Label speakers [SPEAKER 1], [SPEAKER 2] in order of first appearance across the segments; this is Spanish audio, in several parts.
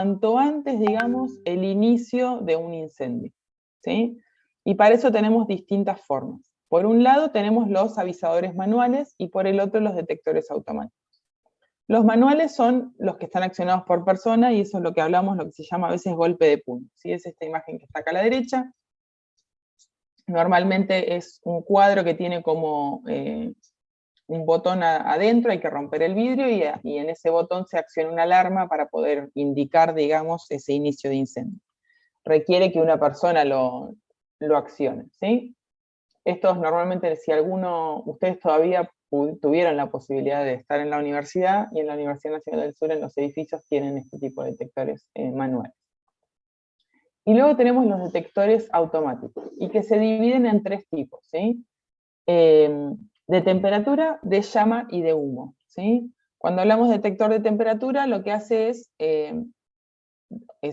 [SPEAKER 1] cuanto antes, digamos, el inicio de un incendio, ¿sí? Y para eso tenemos distintas formas. Por un lado tenemos los avisadores manuales y por el otro los detectores automáticos. Los manuales son los que están accionados por persona y eso es lo que hablamos, lo que se llama a veces golpe de puño, ¿sí? Es esta imagen que está acá a la derecha. Normalmente es un cuadro que tiene como un botón adentro, hay que romper el vidrio y en ese botón se acciona una alarma para poder indicar, digamos, ese inicio de incendio. Requiere que una persona lo accione, ¿sí? Estos normalmente, si ustedes todavía tuvieron la posibilidad de estar en la universidad, y en la Universidad Nacional del Sur en los edificios tienen este tipo de detectores manuales. Y luego tenemos los detectores automáticos, y que se dividen en tres tipos, ¿sí? De temperatura, de llama y de humo, ¿sí? Cuando hablamos de detector de temperatura, lo que hace es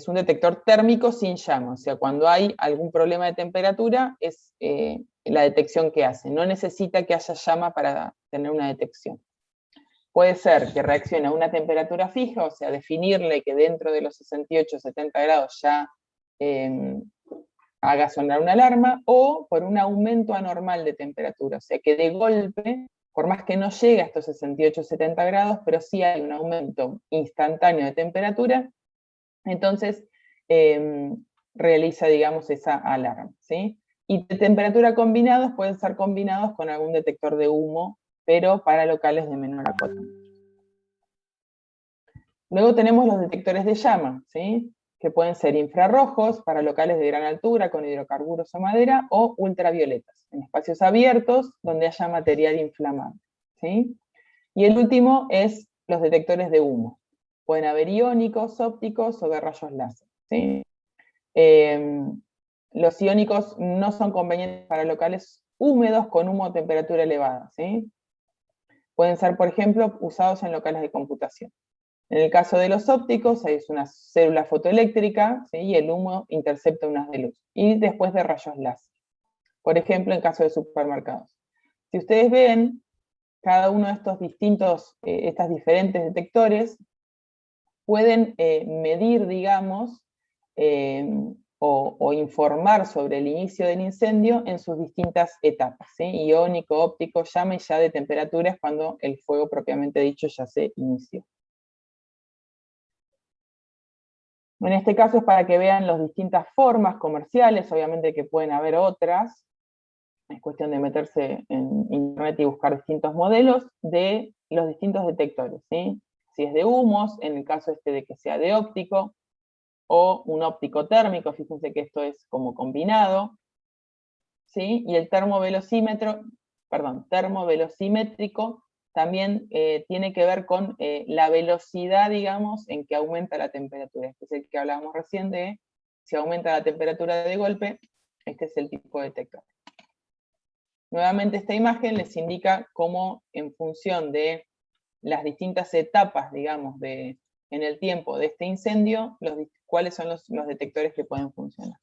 [SPEAKER 1] un detector térmico sin llama, o sea, cuando hay algún problema de temperatura, es la detección que hace, no necesita que haya llama para tener una detección. Puede ser que reaccione a una temperatura fija, o sea, definirle que dentro de los 68 o 70 grados ya haga sonar una alarma, o por un aumento anormal de temperatura, o sea, que de golpe, por más que no llegue a estos 68 o 70 grados, pero sí hay un aumento instantáneo de temperatura, entonces realiza, digamos, esa alarma, ¿sí? Y de temperatura combinados pueden ser combinados con algún detector de humo, pero para locales de menor acotamiento. Luego tenemos los detectores de llama, ¿sí? Que pueden ser infrarrojos para locales de gran altura con hidrocarburos o madera, o ultravioletas, en espacios abiertos donde haya material inflamable, ¿sí? Y el último es los detectores de humo. Pueden haber iónicos, ópticos o de rayos láser, ¿sí? Los iónicos no son convenientes para locales húmedos con humo a temperatura elevada, ¿sí? Pueden ser, por ejemplo, usados en locales de computación. En el caso de los ópticos, es una célula fotoeléctrica, ¿sí? Y el humo intercepta unas de luz. Y después de rayos láser. Por ejemplo, en caso de supermercados. Si ustedes ven, cada uno de estos estas diferentes detectores pueden medir, digamos, o informar sobre el inicio del incendio en sus distintas etapas, ¿sí? Iónico, óptico, llama y ya de temperatura es cuando el fuego propiamente dicho ya se inició. En este caso es para que vean las distintas formas comerciales, obviamente que pueden haber otras, es cuestión de meterse en internet y buscar distintos modelos de los distintos detectores, ¿sí? Si es de humos, en el caso de que sea de óptico, o un óptico térmico, fíjense que esto es como combinado, ¿sí? Y el termovelocimétrico también tiene que ver con la velocidad, digamos, en que aumenta la temperatura. Este es el que hablábamos recién de, si aumenta la temperatura de golpe, este es el tipo de detector. Nuevamente esta imagen les indica cómo en función de las distintas etapas, digamos, en el tiempo de este incendio, cuáles son los detectores que pueden funcionar.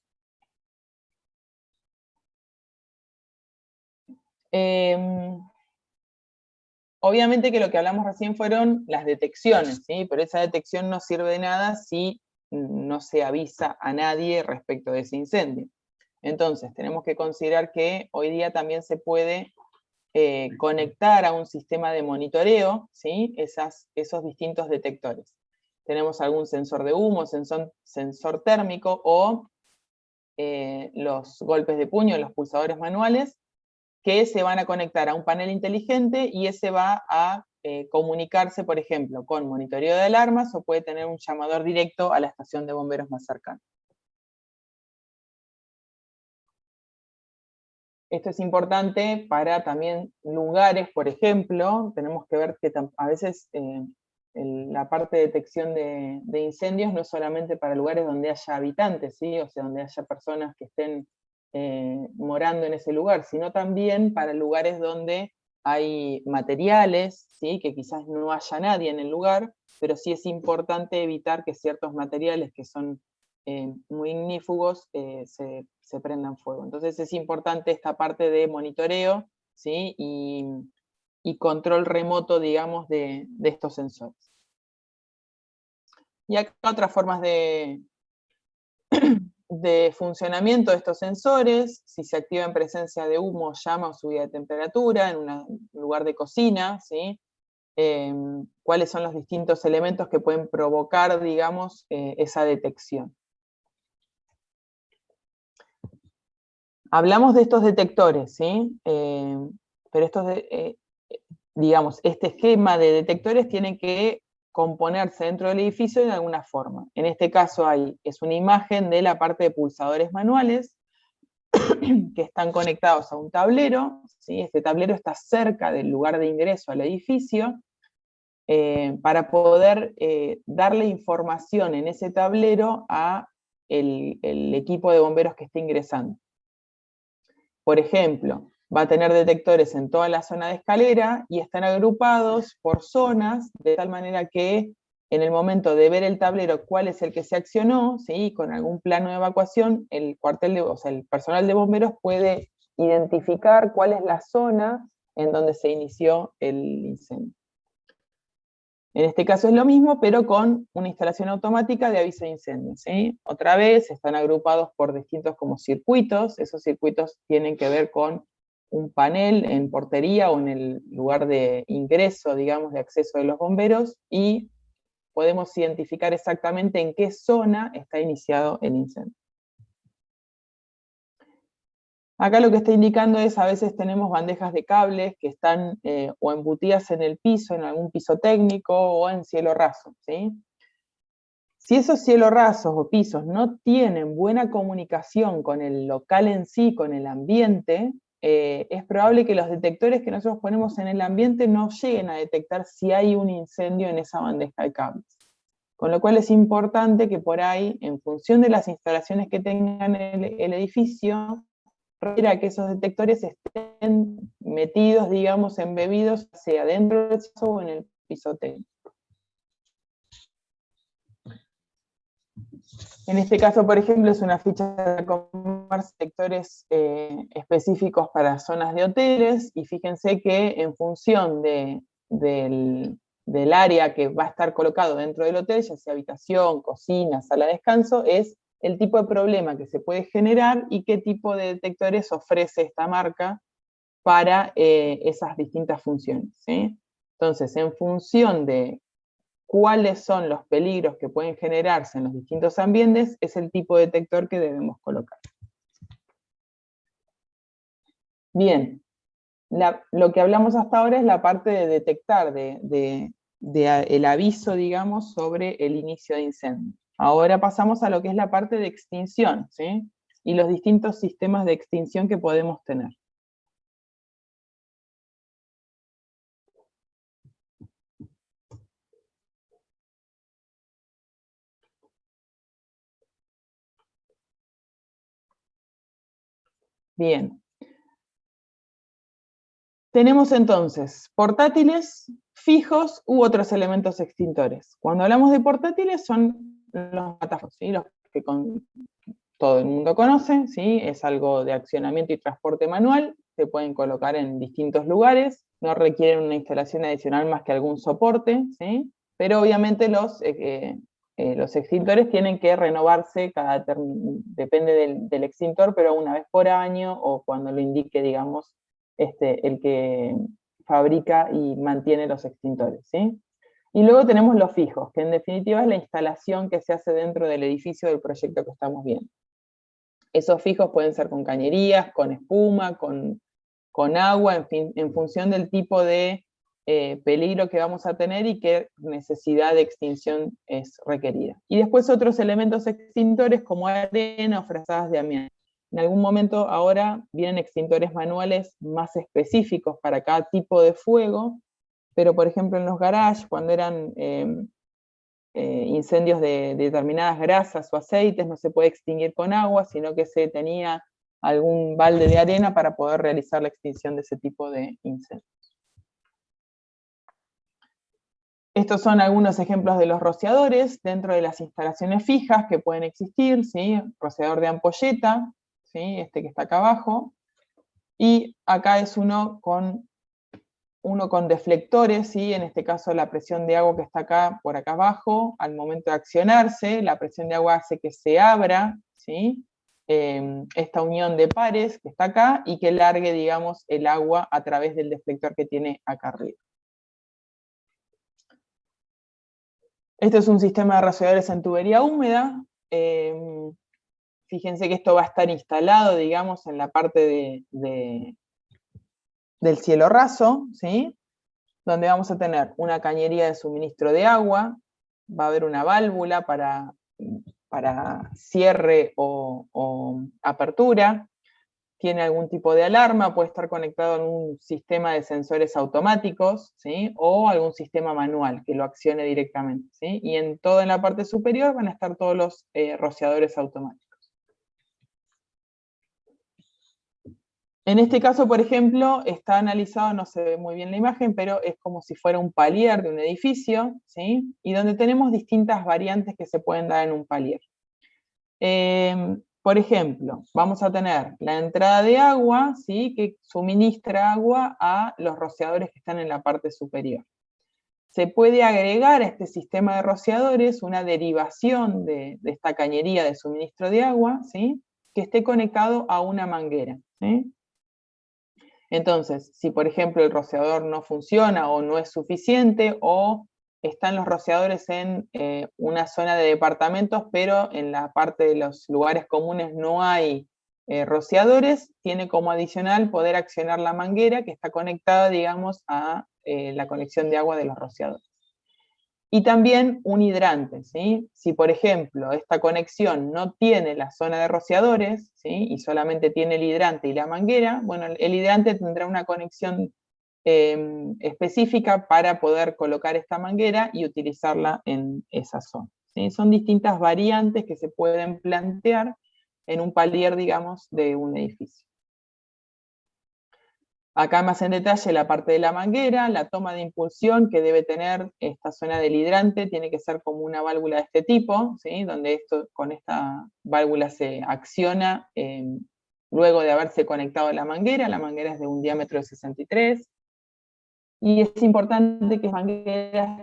[SPEAKER 1] Obviamente que lo que hablamos recién fueron las detecciones, ¿sí? Pero esa detección no sirve de nada si no se avisa a nadie respecto de ese incendio. Entonces, tenemos que considerar que hoy día también se puede conectar a un sistema de monitoreo, ¿sí? Esos distintos detectores. Tenemos algún sensor de humo, sensor térmico o los golpes de puño, los pulsadores manuales, que se van a conectar a un panel inteligente y ese va a comunicarse, por ejemplo, con monitoreo de alarmas o puede tener un llamador directo a la estación de bomberos más cercana. Esto es importante para también lugares, por ejemplo, tenemos que ver que a veces la parte de detección de incendios no es solamente para lugares donde haya habitantes, ¿sí? O sea, donde haya personas que estén morando en ese lugar, sino también para lugares donde hay materiales, ¿sí? Que quizás no haya nadie en el lugar, pero sí es importante evitar que ciertos materiales que son muy ignífugos se prendan fuego. Entonces es importante esta parte de monitoreo, ¿sí? Y control remoto, digamos, de estos sensores. Y acá otras formas de funcionamiento de estos sensores, si se activa en presencia de humo, llama o subida de temperatura, en un lugar de cocina, ¿sí? Cuáles son los distintos elementos que pueden provocar, digamos, esa detección. Hablamos de estos detectores, ¿sí? Pero estos, digamos, este esquema de detectores tiene que componerse dentro del edificio de alguna forma. En este caso es una imagen de la parte de pulsadores manuales que están conectados a un tablero, ¿sí? Este tablero está cerca del lugar de ingreso al edificio, para poder darle información en ese tablero a el equipo de bomberos que esté ingresando. Por ejemplo, va a tener detectores en toda la zona de escalera y están agrupados por zonas, de tal manera que en el momento de ver el tablero cuál es el que se accionó, ¿sí? Con algún plano de evacuación, el personal de bomberos puede identificar cuál es la zona en donde se inició el incendio. En este caso es lo mismo, pero con una instalación automática de aviso de incendio, ¿sí? Otra vez están agrupados por distintos como circuitos. Esos circuitos tienen que ver con un panel en portería o en el lugar de ingreso, digamos, de acceso de los bomberos, y podemos identificar exactamente en qué zona está iniciado el incendio. Acá lo que está indicando es, a veces tenemos bandejas de cables que están o embutidas en el piso, en algún piso técnico, o en cielo raso, ¿sí? Si esos cielos rasos o pisos no tienen buena comunicación con el local en sí, con el ambiente, es probable que los detectores que nosotros ponemos en el ambiente no lleguen a detectar si hay un incendio en esa bandeja de cables. Con lo cual es importante que por ahí, en función de las instalaciones que tengan el edificio, requiera que esos detectores estén metidos, digamos, embebidos, sea dentro del piso o en el piso técnico. En este caso, por ejemplo, es una ficha de sectores específicos para zonas de hoteles, y fíjense que en función del área que va a estar colocado dentro del hotel, ya sea habitación, cocina, sala de descanso, es el tipo de problema que se puede generar y qué tipo de detectores ofrece esta marca para esas distintas funciones, ¿sí? Entonces, en función de cuáles son los peligros que pueden generarse en los distintos ambientes, es el tipo de detector que debemos colocar. Bien, lo que hablamos hasta ahora es la parte de detectar, el aviso, digamos, sobre el inicio de incendio. Ahora pasamos a lo que es la parte de extinción, ¿sí? Y los distintos sistemas de extinción que podemos tener. Bien. Tenemos entonces portátiles, fijos u otros elementos extintores. Cuando hablamos de portátiles son los matafos, ¿sí? Los que todo el mundo conoce, ¿sí? Es algo de accionamiento y transporte manual, se pueden colocar en distintos lugares, no requieren una instalación adicional más que algún soporte, ¿sí? Pero obviamente los extintores tienen que renovarse, depende del extintor, pero una vez por año o cuando lo indique, digamos, el que fabrica y mantiene los extintores, ¿sí? Y luego tenemos los fijos, que en definitiva es la instalación que se hace dentro del edificio del proyecto que estamos viendo. Esos fijos pueden ser con cañerías, con espuma, con agua, en fin, en función del tipo de peligro que vamos a tener y qué necesidad de extinción es requerida. Y después otros elementos extintores como arena o frazadas de amianto. En algún momento ahora vienen extintores manuales más específicos para cada tipo de fuego, pero por ejemplo en los garages, cuando eran incendios de determinadas grasas o aceites, no se puede extinguir con agua, sino que se tenía algún balde de arena para poder realizar la extinción de ese tipo de incendios. Estos son algunos ejemplos de los rociadores dentro de las instalaciones fijas que pueden existir, ¿sí? Rociador de ampolleta, ¿sí? Este que está acá abajo, y acá es uno con uno con deflectores, ¿sí? En este caso la presión de agua que está acá, por acá abajo, al momento de accionarse, la presión de agua hace que se abra, ¿sí? Esta unión de pares que está acá y que largue, digamos, el agua a través del deflector que tiene acá arriba. Este es un sistema de rociadores en tubería húmeda. Fíjense que esto va a estar instalado, digamos, en la parte del cielo raso, ¿sí? Donde vamos a tener una cañería de suministro de agua, va a haber una válvula para cierre o apertura, tiene algún tipo de alarma, puede estar conectado a un sistema de sensores automáticos, ¿sí? O algún sistema manual que lo accione directamente, ¿sí? Y en la parte superior van a estar todos los rociadores automáticos. En este caso, por ejemplo, está analizado, no se ve muy bien la imagen, pero es como si fuera un palier de un edificio, ¿sí? Y donde tenemos distintas variantes que se pueden dar en un palier. Por ejemplo, vamos a tener la entrada de agua, ¿sí? Que suministra agua a los rociadores que están en la parte superior. Se puede agregar a este sistema de rociadores una derivación de esta cañería de suministro de agua, ¿sí? Que esté conectado a una manguera, ¿sí? Entonces, si por ejemplo el rociador no funciona o no es suficiente, o están los rociadores en una zona de departamentos, pero en la parte de los lugares comunes no hay rociadores, tiene como adicional poder accionar la manguera que está conectada, digamos, a la conexión de agua de los rociadores. Y también un hidrante, ¿sí? Si, por ejemplo, esta conexión no tiene la zona de rociadores, ¿sí? Y solamente tiene el hidrante y la manguera, bueno, el hidrante tendrá una conexión específica para poder colocar esta manguera y utilizarla en esa zona, ¿sí? Son distintas variantes que se pueden plantear en un palier, digamos, de un edificio. Acá más en detalle la parte de la manguera, la toma de impulsión que debe tener esta zona del hidrante, tiene que ser como una válvula de este tipo, ¿sí? Donde con esta válvula se acciona luego de haberse conectado a la manguera es de un diámetro de 63, y es importante que las mangueras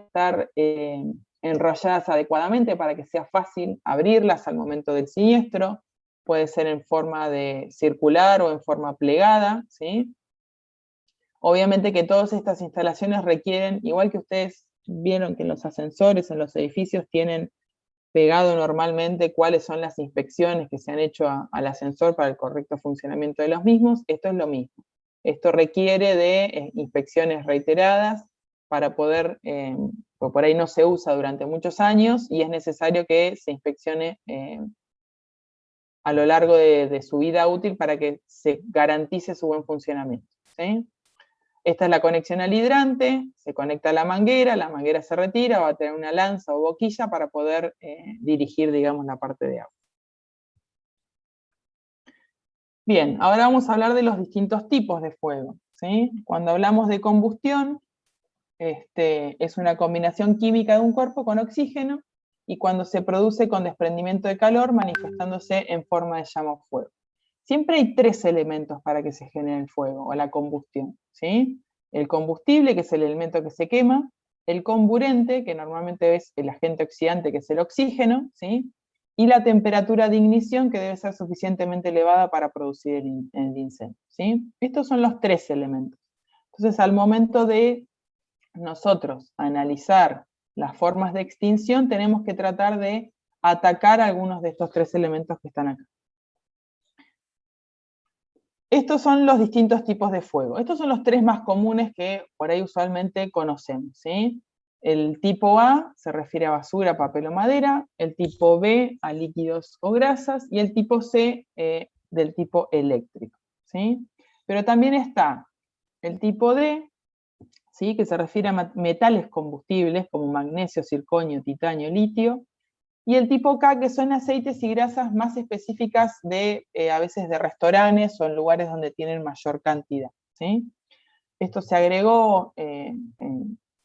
[SPEAKER 1] estén enrolladas adecuadamente para que sea fácil abrirlas al momento del siniestro, puede ser en forma de circular o en forma plegada, ¿sí? Obviamente que todas estas instalaciones requieren, igual que ustedes vieron que en los ascensores, en los edificios, tienen pegado normalmente cuáles son las inspecciones que se han hecho al ascensor para el correcto funcionamiento de los mismos, esto es lo mismo. Esto requiere de inspecciones reiteradas para poder, pues por ahí no se usa durante muchos años y es necesario que se inspeccione a lo largo de su vida útil para que se garantice su buen funcionamiento, ¿sí? Esta es la conexión al hidrante, se conecta a la manguera se retira, va a tener una lanza o boquilla para poder dirigir, digamos, la parte de agua. Bien, ahora vamos a hablar de los distintos tipos de fuego, ¿sí? Cuando hablamos de combustión, es una combinación química de un cuerpo con oxígeno, y cuando se produce con desprendimiento de calor manifestándose en forma de llama o fuego. Siempre hay tres elementos para que se genere el fuego o la combustión, ¿sí? El combustible, que es el elemento que se quema, el comburente, que normalmente es el agente oxidante, que es el oxígeno, ¿sí? Y la temperatura de ignición, que debe ser suficientemente elevada para producir el incendio, ¿sí? Estos son los tres elementos. Entonces, al momento de nosotros analizar las formas de extinción, tenemos que tratar de atacar algunos de estos tres elementos que están acá. Estos son los distintos tipos de fuego. Estos son los tres más comunes que por ahí usualmente conocemos, ¿sí? El tipo A se refiere a basura, papel o madera, el tipo B a líquidos o grasas, y el tipo C del tipo eléctrico, ¿sí? Pero también está el tipo D, ¿sí? Que se refiere a metales combustibles como magnesio, circonio, titanio, litio, y el tipo K, que son aceites y grasas más específicas de, a veces de restaurantes o en lugares donde tienen mayor cantidad, ¿sí? Esto se agregó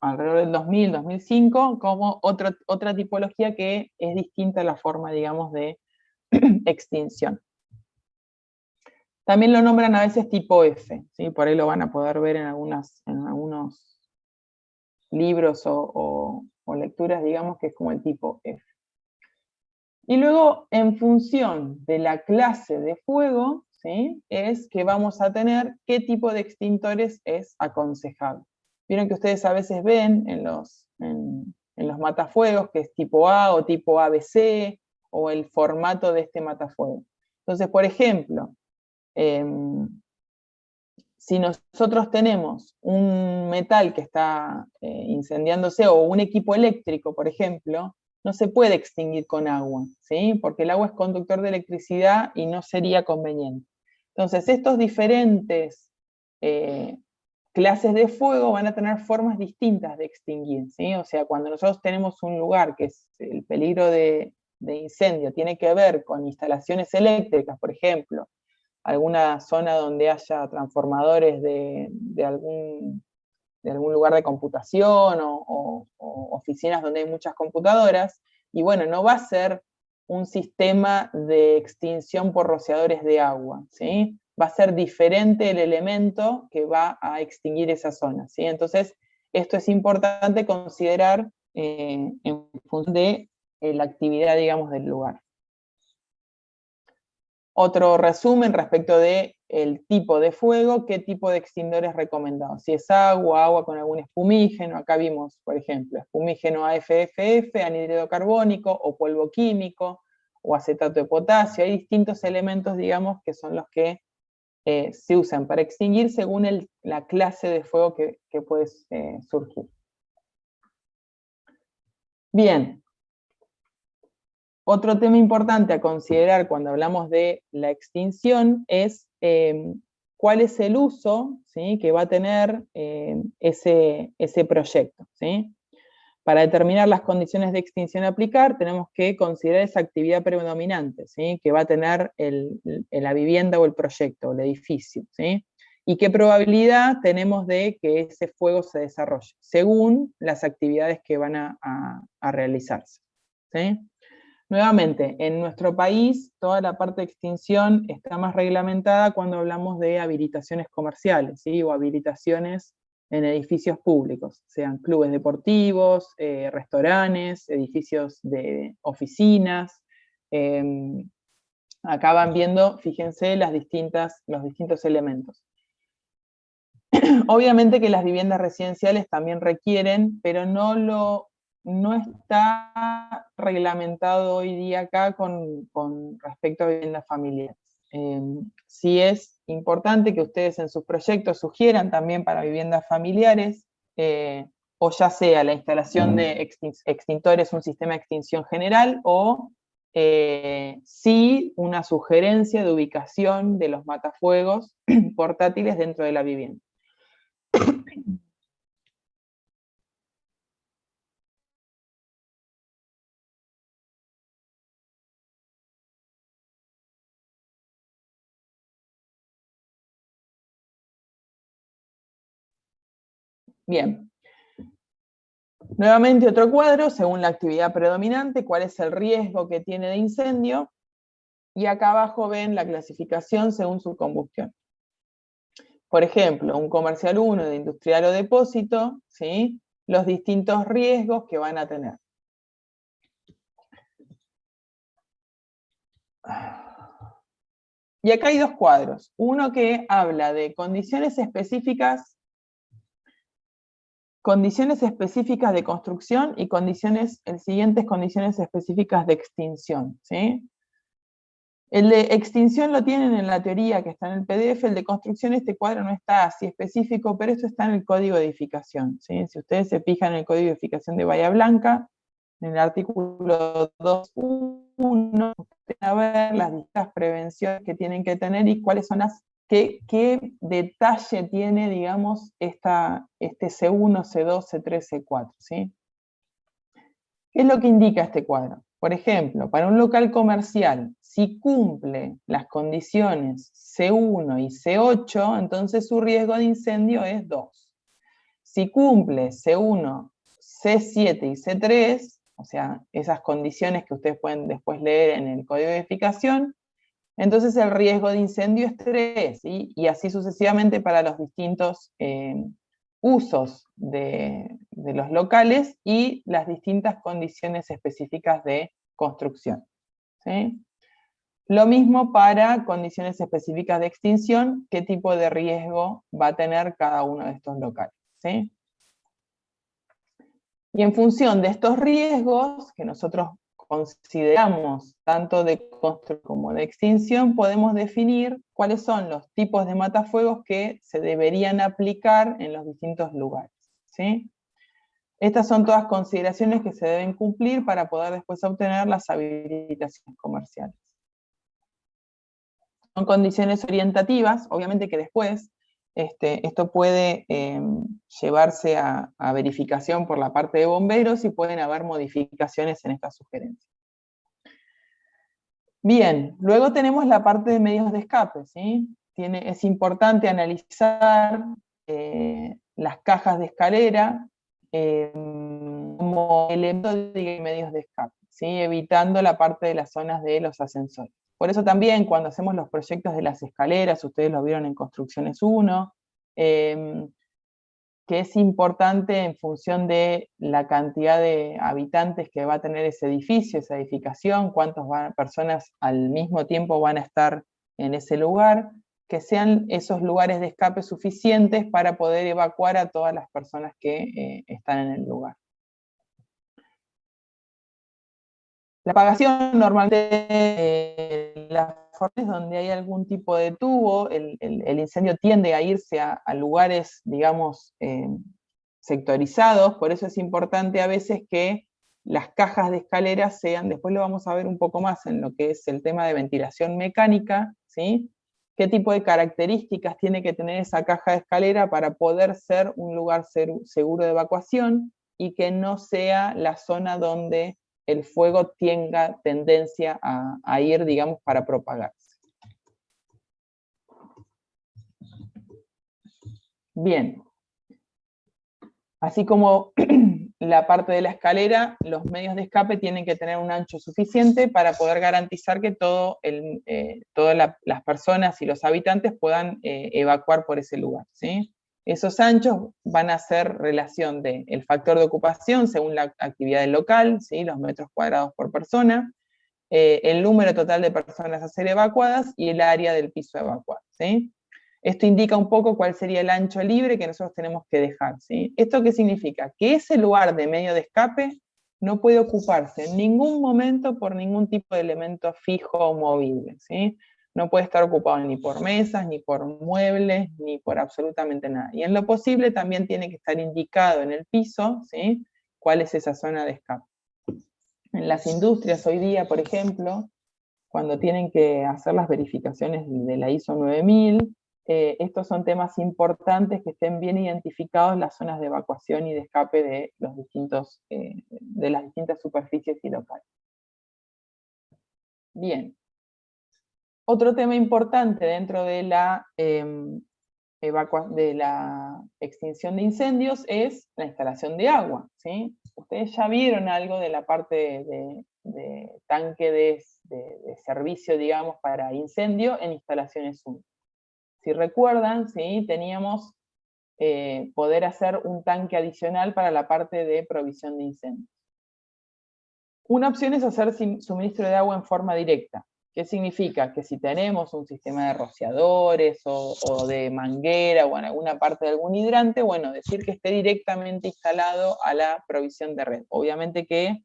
[SPEAKER 1] alrededor del 2000, 2005 como otra tipología que es distinta a la forma, digamos, de extinción. También lo nombran a veces tipo F, ¿sí? Por ahí lo van a poder ver en algunos libros o lecturas, digamos, que es como el tipo F. Y luego, en función de la clase de fuego, ¿sí? Es que vamos a tener qué tipo de extintores es aconsejable. Vieron que ustedes a veces ven en los matafuegos que es tipo A o tipo ABC, o el formato de este matafuego. Entonces, por ejemplo, si nosotros tenemos un metal que está incendiándose, o un equipo eléctrico, por ejemplo, no se puede extinguir con agua, ¿sí? Porque el agua es conductor de electricidad y no sería conveniente. Entonces, estos diferentes clases de fuego van a tener formas distintas de extinguir, ¿sí? O sea, cuando nosotros tenemos un lugar que es el peligro de incendio, tiene que ver con instalaciones eléctricas, por ejemplo, alguna zona donde haya transformadores de algún lugar de computación o oficinas donde hay muchas computadoras, y bueno, no va a ser un sistema de extinción por rociadores de agua, ¿sí? Va a ser diferente el elemento que va a extinguir esa zona, ¿sí? Entonces, esto es importante considerar en función de la actividad, digamos, del lugar. Otro resumen respecto de el tipo de fuego, qué tipo de extintor es recomendado. Si es agua con algún espumígeno, acá vimos, por ejemplo, espumígeno AFFF, anhídrido carbónico, o polvo químico, o acetato de potasio. Hay distintos elementos, digamos, que son los que se usan para extinguir según la clase de fuego que puede surgir. Bien. Otro tema importante a considerar cuando hablamos de la extinción es cuál es el uso, ¿sí?, que va a tener ese proyecto, ¿sí? Para determinar las condiciones de extinción a aplicar, tenemos que considerar esa actividad predominante, ¿sí?, que va a tener la vivienda o el proyecto, o el edificio, ¿sí? Y qué probabilidad tenemos de que ese fuego se desarrolle, según las actividades que van a realizarse, ¿sí? Nuevamente, en nuestro país, toda la parte de extinción está más reglamentada cuando hablamos de habilitaciones comerciales, ¿sí?, o habilitaciones en edificios públicos, sean clubes deportivos, restaurantes, edificios de oficinas. Acá van viendo, fíjense, los distintos elementos. Obviamente que las viviendas residenciales también requieren, pero no está reglamentado hoy día acá con respecto a viviendas familiares. Sí es importante que ustedes en sus proyectos sugieran también para viviendas familiares, o ya sea la instalación de extintores, un sistema de extinción general, o sí una sugerencia de ubicación de los matafuegos portátiles dentro de la vivienda. Bien. Nuevamente otro cuadro, según la actividad predominante, cuál es el riesgo que tiene de incendio, y acá abajo ven la clasificación según su combustión. Por ejemplo, un comercial 1 de industrial o depósito, ¿sí?, los distintos riesgos que van a tener. Y acá hay dos cuadros, uno que habla de condiciones específicas de construcción, y el siguiente es condiciones específicas de extinción, ¿sí? El de extinción lo tienen en la teoría que está en el PDF, el de construcción, este cuadro no está así específico, pero esto está en el código de edificación, ¿sí? Si ustedes se fijan en el código de edificación de Bahía Blanca, en el artículo 2.1, van a ver las distintas prevenciones que tienen que tener y cuáles son qué detalle tiene, digamos, este C1, C2, C3, C4, ¿sí? ¿Qué es lo que indica este cuadro? Por ejemplo, para un local comercial, si cumple las condiciones C1 y C8, entonces su riesgo de incendio es 2. Si cumple C1, C7 y C3, o sea, esas condiciones que ustedes pueden después leer en el código de edificación, Entonces el riesgo de incendio es 3, ¿sí? Y así sucesivamente para los distintos usos de los locales y las distintas condiciones específicas de construcción, ¿sí? Lo mismo para condiciones específicas de extinción, qué tipo de riesgo va a tener cada uno de estos locales, ¿sí? Y en función de estos riesgos que nosotros consideramos tanto de construcción como de extinción, podemos definir cuáles son los tipos de matafuegos que se deberían aplicar en los distintos lugares, ¿sí? Estas son todas consideraciones que se deben cumplir para poder después obtener las habilitaciones comerciales. Son condiciones orientativas, obviamente que después esto puede llevarse a verificación por la parte de bomberos y pueden haber modificaciones en estas sugerencias. Bien, luego tenemos la parte de medios de escape, ¿sí? Es importante analizar las cajas de escalera como elemento de medios de escape, ¿sí? Evitando la parte de las zonas de los ascensores. Por eso también cuando hacemos los proyectos de las escaleras, ustedes lo vieron en Construcciones 1, que es importante en función de la cantidad de habitantes que va a tener ese edificio, esa edificación, cuántas personas al mismo tiempo van a estar en ese lugar, que sean esos lugares de escape suficientes para poder evacuar a todas las personas que están en el lugar. La apagación normalmente las formas donde hay algún tipo de tubo, el incendio tiende a irse a lugares, digamos, sectorizados, por eso es importante a veces que las cajas de escaleras sean, después lo vamos a ver un poco más en lo que es el tema de ventilación mecánica, ¿sí? Qué tipo de características tiene que tener esa caja de escalera para poder ser un lugar seguro de evacuación y que no sea la zona donde el fuego tenga tendencia a ir, digamos, para propagarse. Bien. Así como la parte de la escalera, los medios de escape tienen que tener un ancho suficiente para poder garantizar que todas las personas y los habitantes puedan evacuar por ese lugar, ¿sí? Esos anchos van a ser relación del factor de ocupación según la actividad del local, ¿sí? Los metros cuadrados por persona, el número total de personas a ser evacuadas y el área del piso evacuado, ¿sí? Esto indica un poco cuál sería el ancho libre que nosotros tenemos que dejar, ¿sí? ¿Esto qué significa? Que ese lugar de medio de escape no puede ocuparse en ningún momento por ningún tipo de elemento fijo o movible, ¿sí? No puede estar ocupado ni por mesas, ni por muebles, ni por absolutamente nada. Y en lo posible también tiene que estar indicado en el piso, ¿sí? Cuál es esa zona de escape. En las industrias hoy día, por ejemplo, cuando tienen que hacer las verificaciones de la ISO 9000, estos son temas importantes que estén bien identificados las zonas de evacuación y de escape de las distintas superficies y locales. Bien. Otro tema importante dentro de la extinción de incendios es la instalación de agua, ¿sí? Ustedes ya vieron algo de la parte de tanque de servicio, digamos, para incendio en instalaciones 1. Si recuerdan, ¿sí? Teníamos poder hacer un tanque adicional para la parte de provisión de incendios. Una opción es hacer suministro de agua en forma directa. ¿Qué significa? Que si tenemos un sistema de rociadores o de manguera o en alguna parte de algún hidrante, bueno, decir que esté directamente instalado a la provisión de red. Obviamente que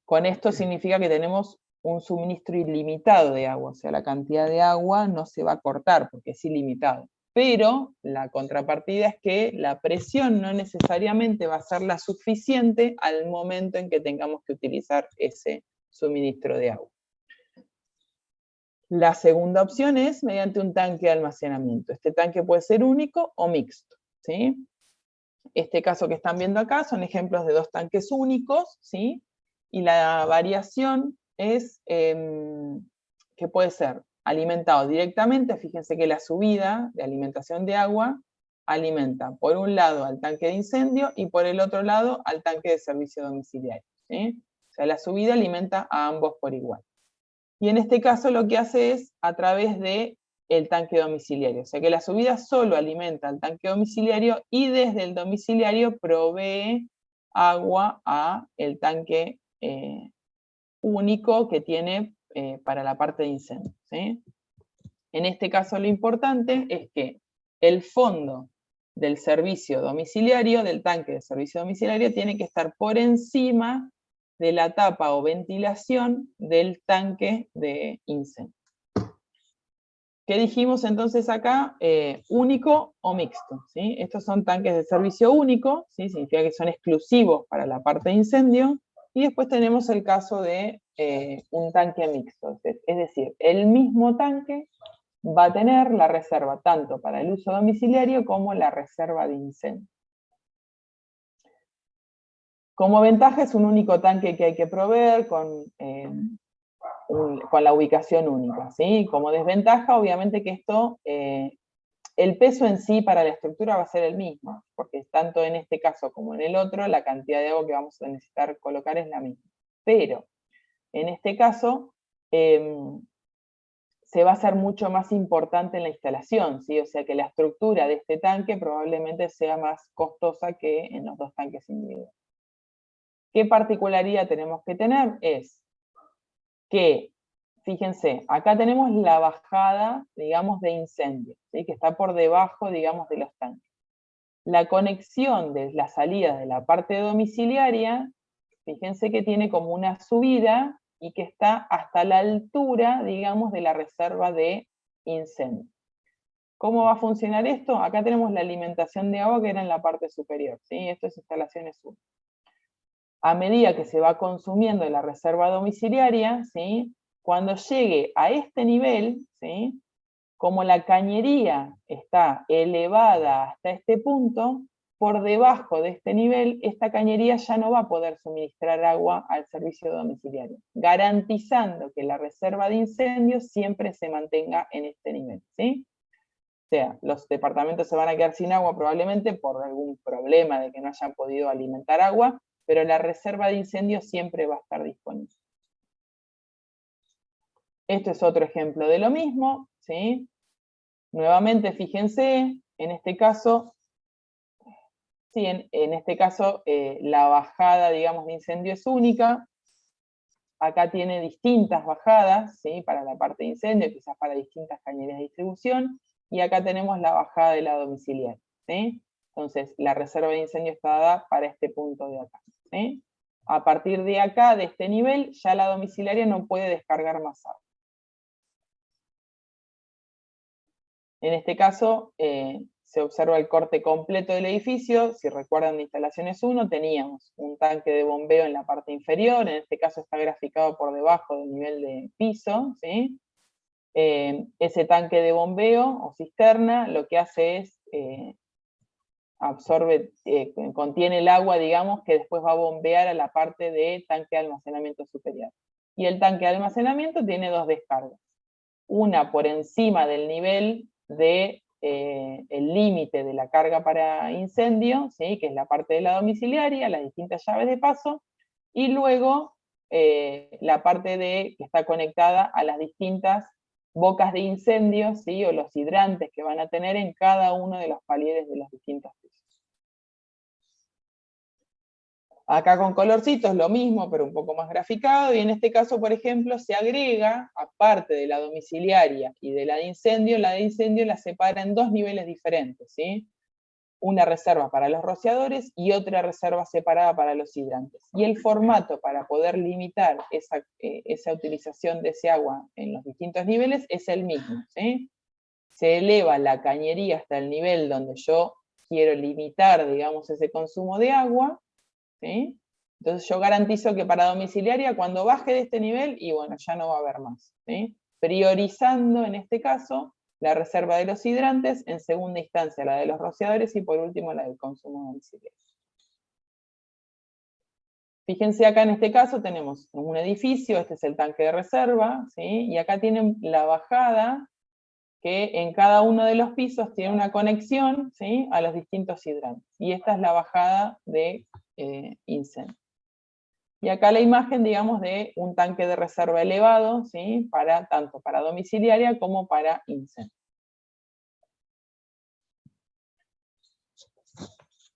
[SPEAKER 1] con esto significa que tenemos un suministro ilimitado de agua, o sea, la cantidad de agua no se va a cortar porque es ilimitado. Pero la contrapartida es que la presión no necesariamente va a ser la suficiente al momento en que tengamos que utilizar ese suministro de agua. La segunda opción es mediante un tanque de almacenamiento. Este tanque puede ser único o mixto, ¿sí? Este caso que están viendo acá son ejemplos de 2 tanques únicos, ¿sí? Y la variación es que puede ser alimentado directamente. Fíjense que la subida de alimentación de agua alimenta por un lado al tanque de incendio y por el otro lado al tanque de servicio domiciliario, ¿sí? O sea, la subida alimenta a ambos por igual. Y en este caso lo que hace es a través de el tanque domiciliario. O sea que la subida solo alimenta al tanque domiciliario y desde el domiciliario provee agua a el tanque único que tiene para la parte de incendio, ¿sí? En este caso lo importante es que el fondo del servicio domiciliario, del tanque de servicio domiciliario, tiene que estar por encima de la tapa o ventilación del tanque de incendio. ¿Qué dijimos entonces acá? Único o mixto, ¿sí? Estos son tanques de servicio único, ¿sí? Significa que son exclusivos para la parte de incendio, y después tenemos el caso de un tanque mixto, es decir, el mismo tanque va a tener la reserva tanto para el uso domiciliario como la reserva de incendio. Como ventaja es un único tanque que hay que proveer con la ubicación única, ¿sí? Como desventaja, obviamente que esto, el peso en sí para la estructura va a ser el mismo, porque tanto en este caso como en el otro, la cantidad de agua que vamos a necesitar colocar es la misma. Pero, en este caso, se va a hacer mucho más importante en la instalación, ¿sí? O sea que la estructura de este tanque probablemente sea más costosa que en los dos tanques individuales. ¿Qué particularidad tenemos que tener? Es que, fíjense, acá tenemos la bajada, digamos, de incendio, ¿sí? Que está por debajo, digamos, de los tanques. La conexión de la salida de la parte domiciliaria, fíjense que tiene como una subida y que está hasta la altura, digamos, de la reserva de incendio. ¿Cómo va a funcionar esto? Acá tenemos la alimentación de agua que era en la parte superior, ¿sí? Esto es instalaciones 1. A medida que se va consumiendo la reserva domiciliaria, ¿sí? Cuando llegue a este nivel, ¿sí? Como la cañería está elevada hasta este punto, por debajo de este nivel, esta cañería ya no va a poder suministrar agua al servicio domiciliario, garantizando que la reserva de incendios siempre se mantenga en este nivel, ¿sí? O sea, los departamentos se van a quedar sin agua probablemente por algún problema de que no hayan podido alimentar agua, pero la reserva de incendios siempre va a estar disponible. Esto es otro ejemplo de lo mismo, ¿sí? Nuevamente, fíjense, en este caso, sí, en este caso la bajada, digamos, de incendio es única. Acá tiene distintas bajadas, ¿sí? Para la parte de incendio, quizás para distintas cañerías de distribución, y acá tenemos la bajada de la domiciliaria, ¿sí? Entonces, la reserva de incendio está dada para este punto de acá, ¿sí? A partir de acá, de este nivel, ya la domiciliaria no puede descargar más agua. En este caso, se observa el corte completo del edificio. Si recuerdan de instalaciones 1, teníamos un tanque de bombeo en la parte inferior, en este caso está graficado por debajo del nivel de piso, ¿sí? Ese tanque de bombeo o cisterna lo que hace es absorbe, contiene el agua, digamos, que después va a bombear a la parte de tanque de almacenamiento superior. Y el tanque de almacenamiento tiene dos descargas. Una por encima del nivel de el límite de la carga para incendio, ¿sí? Que es la parte de la domiciliaria, las distintas llaves de paso, y luego la parte que está conectada a las distintas bocas de incendio, ¿sí? O los hidrantes que van a tener en cada uno de los palieres de los distintos pisos. Acá con colorcitos lo mismo, pero un poco más graficado, y en este caso, por ejemplo, se agrega, aparte de la domiciliaria y de la de incendio la separa en dos niveles diferentes, ¿sí? Una reserva para los rociadores y otra reserva separada para los hidrantes. Y el formato para poder limitar esa utilización de ese agua en los distintos niveles es el mismo, ¿sí? Se eleva la cañería hasta el nivel donde yo quiero limitar, digamos, ese consumo de agua, ¿sí? Entonces yo garantizo que para domiciliaria, cuando baje de este nivel, y bueno, ya no va a haber más, ¿sí? Priorizando en este caso la reserva de los hidrantes, en segunda instancia la de los rociadores y por último la del consumo domiciliario. Fíjense acá en este caso tenemos un edificio, este es el tanque de reserva, ¿sí? Y acá tienen la bajada que en cada uno de los pisos tiene una conexión, ¿sí? A los distintos hidrantes. Y esta es la bajada de incendio. Y acá la imagen, digamos, de un tanque de reserva elevado, ¿sí? Tanto para domiciliaria como para incendio.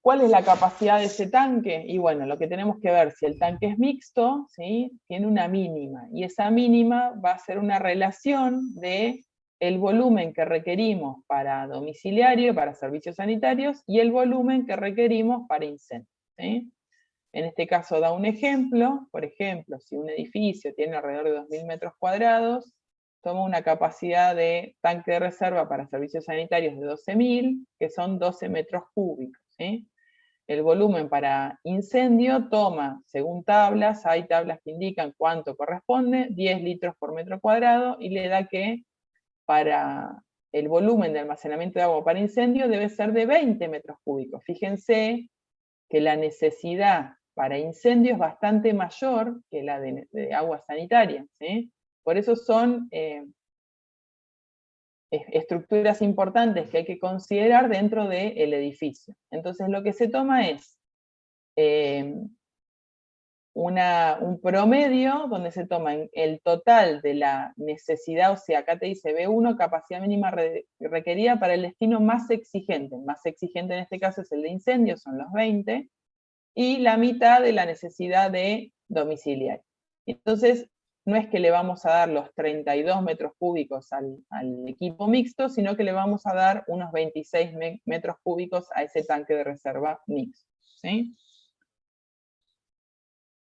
[SPEAKER 1] ¿Cuál es la capacidad de ese tanque? Y bueno, lo que tenemos que ver, si el tanque es mixto, ¿sí? Tiene una mínima, y esa mínima va a ser una relación de el volumen que requerimos para domiciliario, para servicios sanitarios, y el volumen que requerimos para incendio, ¿sí? En este caso da un ejemplo, por ejemplo, si un edificio tiene alrededor de 2.000 metros cuadrados, toma una capacidad de tanque de reserva para servicios sanitarios de 12.000, que son 12 metros cúbicos, ¿sí? El volumen para incendio toma, según tablas, hay tablas que indican cuánto corresponde, 10 litros por metro cuadrado, y le da que para el volumen de almacenamiento de agua para incendio debe ser de 20 metros cúbicos. Fíjense que la necesidad para incendio es bastante mayor que la de agua sanitaria, ¿sí? Por eso son estructuras importantes que hay que considerar dentro del edificio. Entonces lo que se toma es un promedio donde se toma el total de la necesidad, o sea, acá te dice B1, capacidad mínima requerida para el destino más exigente. El más exigente en este caso es el de incendio, son los 20, y la mitad de la necesidad de domiciliario. Entonces, no es que le vamos a dar los 32 metros cúbicos al equipo mixto, sino que le vamos a dar unos 26 metros cúbicos a ese tanque de reserva mixto, ¿sí?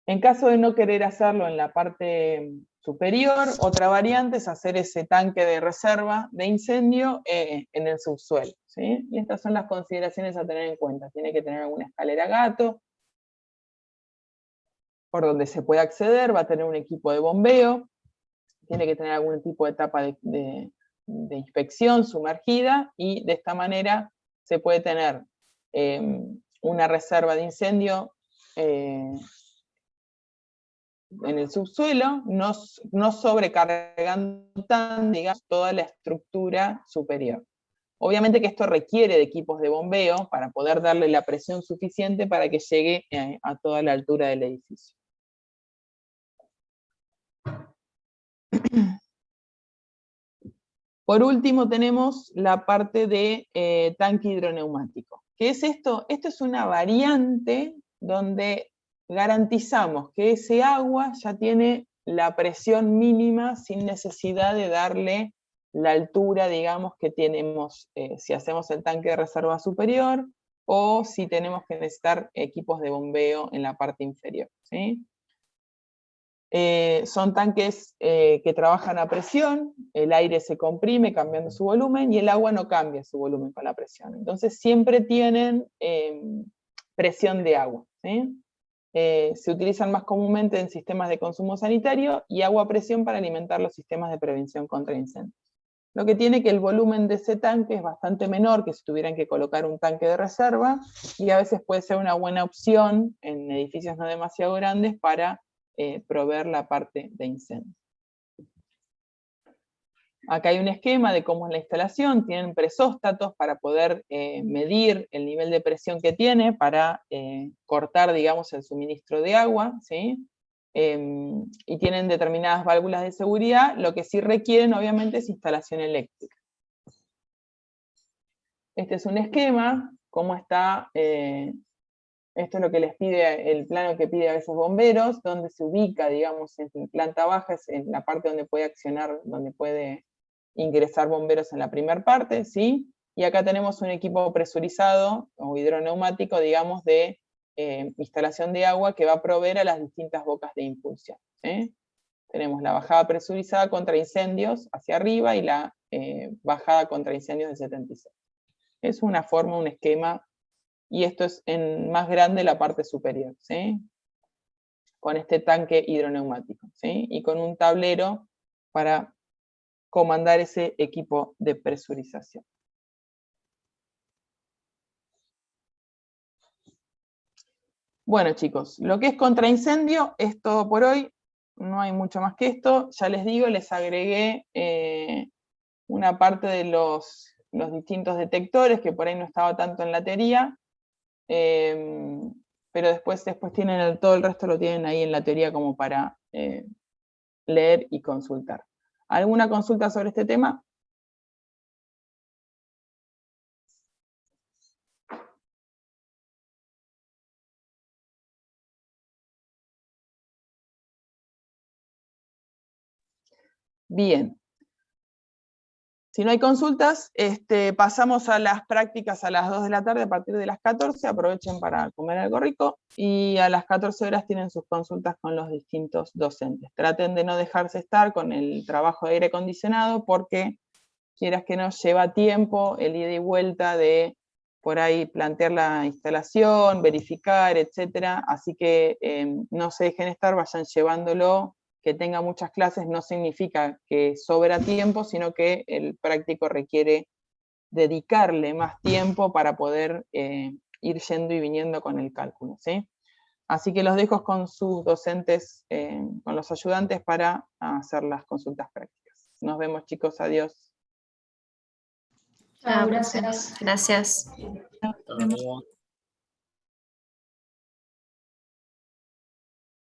[SPEAKER 1] En caso de no querer hacerlo en la parte superior, otra variante es hacer ese tanque de reserva de incendio en el subsuelo, ¿sí? Y estas son las consideraciones a tener en cuenta. Tiene que tener alguna escalera gato, por donde se puede acceder, va a tener un equipo de bombeo, tiene que tener algún tipo de etapa de inspección sumergida, y de esta manera se puede tener una reserva de incendio en el subsuelo, no sobrecargando tan, digamos, toda la estructura superior. Obviamente que esto requiere de equipos de bombeo para poder darle la presión suficiente para que llegue a toda la altura del edificio. Por último tenemos la parte de tanque hidroneumático. ¿Qué es esto? Esto es una variante donde garantizamos que ese agua ya tiene la presión mínima sin necesidad de darle la altura, digamos, que tenemos si hacemos el tanque de reserva superior o si tenemos que necesitar equipos de bombeo en la parte inferior, ¿sí? Son tanques que trabajan a presión, el aire se comprime cambiando su volumen y el agua no cambia su volumen con la presión. Entonces siempre tienen presión de agua, ¿sí? Se utilizan más comúnmente en sistemas de consumo sanitario y agua a presión para alimentar los sistemas de prevención contra incendios. Lo que tiene que el volumen de ese tanque es bastante menor que si tuvieran que colocar un tanque de reserva, y a veces puede ser una buena opción en edificios no demasiado grandes para proveer la parte de incendio. Acá hay un esquema de cómo es la instalación, tienen presóstatos para poder medir el nivel de presión que tiene para cortar, digamos, el suministro de agua, ¿sí? Y tienen determinadas válvulas de seguridad, lo que sí requieren obviamente es instalación eléctrica. Este es un esquema, cómo está, esto es lo que les pide, el plano que pide a veces bomberos, donde se ubica, digamos, en planta baja, es en la parte donde puede accionar, donde puede ingresar bomberos en la primera parte, ¿sí? Y acá tenemos un equipo presurizado o hidroneumático, digamos, de instalación de agua que va a proveer a las distintas bocas de impulsión, ¿sí? Tenemos la bajada presurizada contra incendios hacia arriba y la bajada contra incendios de 76. Es una forma, un esquema, y esto es en más grande la parte superior, ¿sí? Con este tanque hidroneumático, ¿sí? Y con un tablero para comandar ese equipo de presurización. Bueno, chicos, lo que es contraincendio es todo por hoy, no hay mucho más que esto. Ya les digo, les agregué una parte de los distintos detectores que por ahí no estaba tanto en la teoría, pero pero después tienen todo el resto lo tienen ahí en la teoría como para leer y consultar. ¿Alguna consulta sobre este tema? Bien. Si no hay consultas, pasamos a las prácticas a las 2 de la tarde a partir de las 14, aprovechen para comer algo rico, y a las 14 horas tienen sus consultas con los distintos docentes. Traten de no dejarse estar con el trabajo de aire acondicionado, porque quieras que no, lleva tiempo el ida y vuelta de por ahí plantear la instalación, verificar, etcétera, así que no se dejen estar, vayan llevándolo. Que tenga muchas clases no significa que sobra tiempo, sino que el práctico requiere dedicarle más tiempo para poder ir yendo y viniendo con el cálculo, ¿sí? Así que los dejo con sus docentes, con los ayudantes para hacer las consultas prácticas. Nos vemos, chicos, adiós.
[SPEAKER 2] Chao, gracias.
[SPEAKER 3] Gracias.
[SPEAKER 4] Hasta luego.